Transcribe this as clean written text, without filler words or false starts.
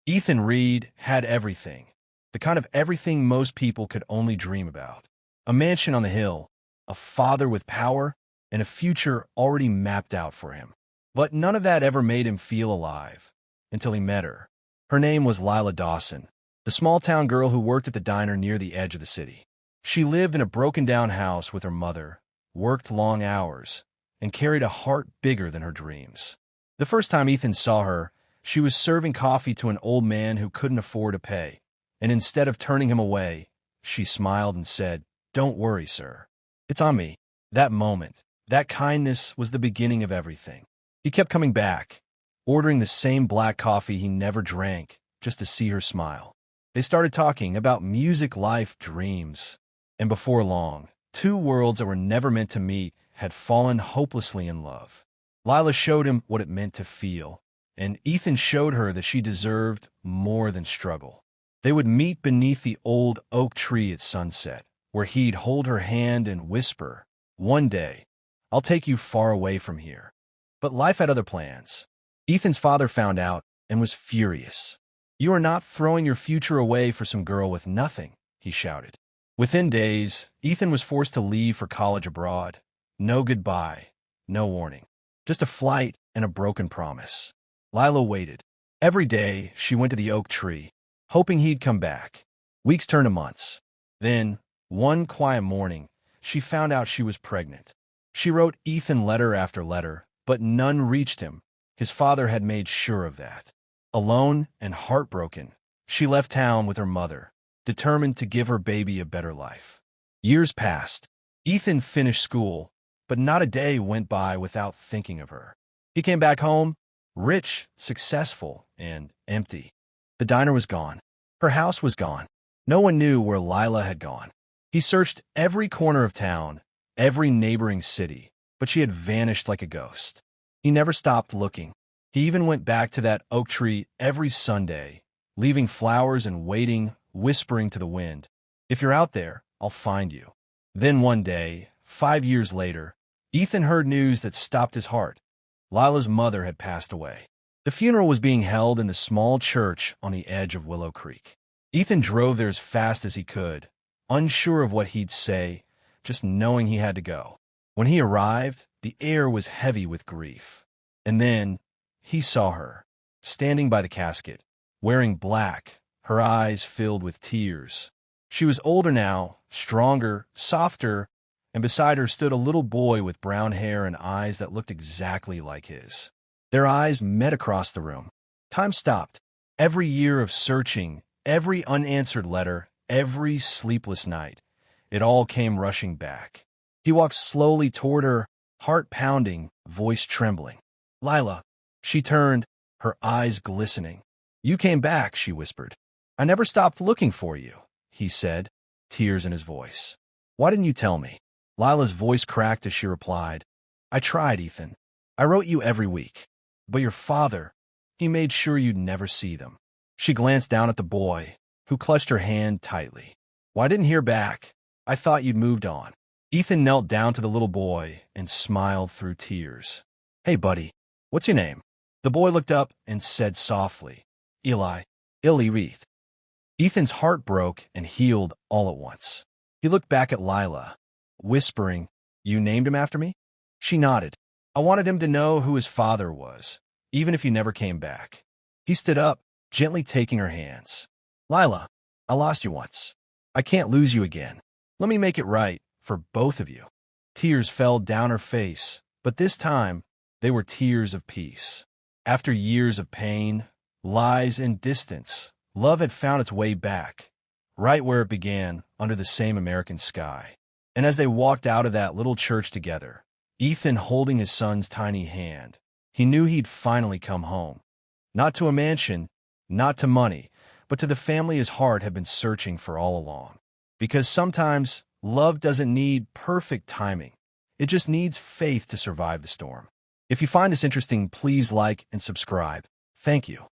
Ethan Reed had everything, the kind of everything most people could only dream about. A mansion on the hill, a father with power, and a future already mapped out for him. But none of that ever made him feel alive, until he met her. Her name was Lila Dawson, the small-town girl who worked at the diner near the edge of the city. She lived in a broken-down house with her mother, worked long hours, and carried a heart bigger than her dreams. The first time Ethan saw her, she was serving coffee to an old man who couldn't afford to pay, and instead of turning him away, she smiled and said, "Don't worry, sir. It's on me." That moment, that kindness was the beginning of everything. He kept coming back, ordering the same black coffee he never drank, just to see her smile. They started talking about music, life, dreams, and before long, two worlds that were never meant to meet had fallen hopelessly in love. Lila showed him what it meant to feel, and Ethan showed her that she deserved more than struggle. They would meet beneath the old oak tree at sunset, where he'd hold her hand and whisper, "One day, I'll take you far away from here." But life had other plans. Ethan's father found out and was furious. "You are not throwing your future away for some girl with nothing," he shouted. Within days, Ethan was forced to leave for college abroad. No goodbye, no warning. Just a flight and a broken promise. Lila waited. Every day, she went to the oak tree, hoping he'd come back. Weeks turned to months. Then, one quiet morning, she found out she was pregnant. She wrote Ethan letter after letter, but none reached him. His father had made sure of that. Alone and heartbroken, she left town with her mother, determined to give her baby a better life. Years passed. Ethan finished school, but not a day went by without thinking of her. He came back home, rich, successful, and empty. The diner was gone. Her house was gone. No one knew where Lila had gone. He searched every corner of town, every neighboring city, but she had vanished like a ghost. He never stopped looking. He even went back to that oak tree every Sunday, leaving flowers and waiting, whispering to the wind, "If you're out there, I'll find you." Then one day, 5 years later, Ethan heard news that stopped his heart. Lila's mother had passed away. The funeral was being held in the small church on the edge of Willow Creek. Ethan drove there as fast as he could, unsure of what he'd say, just knowing he had to go. When he arrived, the air was heavy with grief. And then he saw her, standing by the casket, wearing black, her eyes filled with tears. She was older now, stronger, softer, and beside her stood a little boy with brown hair and eyes that looked exactly like his. Their eyes met across the room. Time stopped. Every year of searching, every unanswered letter, every sleepless night, it all came rushing back. He walked slowly toward her, heart pounding, voice trembling. "Lila." She turned, her eyes glistening. "You came back," she whispered. "I never stopped looking for you," he said, tears in his voice. "Why didn't you tell me?" Lila's voice cracked as she replied, "I tried, Ethan. I wrote you every week. But your father, he made sure you'd never see them." She glanced down at the boy, who clutched her hand tightly. "Well, I didn't hear back. I thought you'd moved on." Ethan knelt down to the little boy and smiled through tears. "Hey, buddy, what's your name?" The boy looked up and said softly, "Eli Reith." Ethan's heart broke and healed all at once. He looked back at Lila, whispering, "You named him after me?" She nodded. "I wanted him to know who his father was, even if he never came back." He stood up, gently taking her hands. "Lila, I lost you once. I can't lose you again. Let me make it right for both of you." Tears fell down her face, but this time they were tears of peace. After years of pain, lies, and distance, love had found its way back, right where it began, under the same American sky. And as they walked out of that little church together, Ethan holding his son's tiny hand, he knew he'd finally come home. Not to a mansion, not to money, but to the family his heart had been searching for all along. Because sometimes love doesn't need perfect timing. It just needs faith to survive the storm. If you find this interesting, please like and subscribe. Thank you.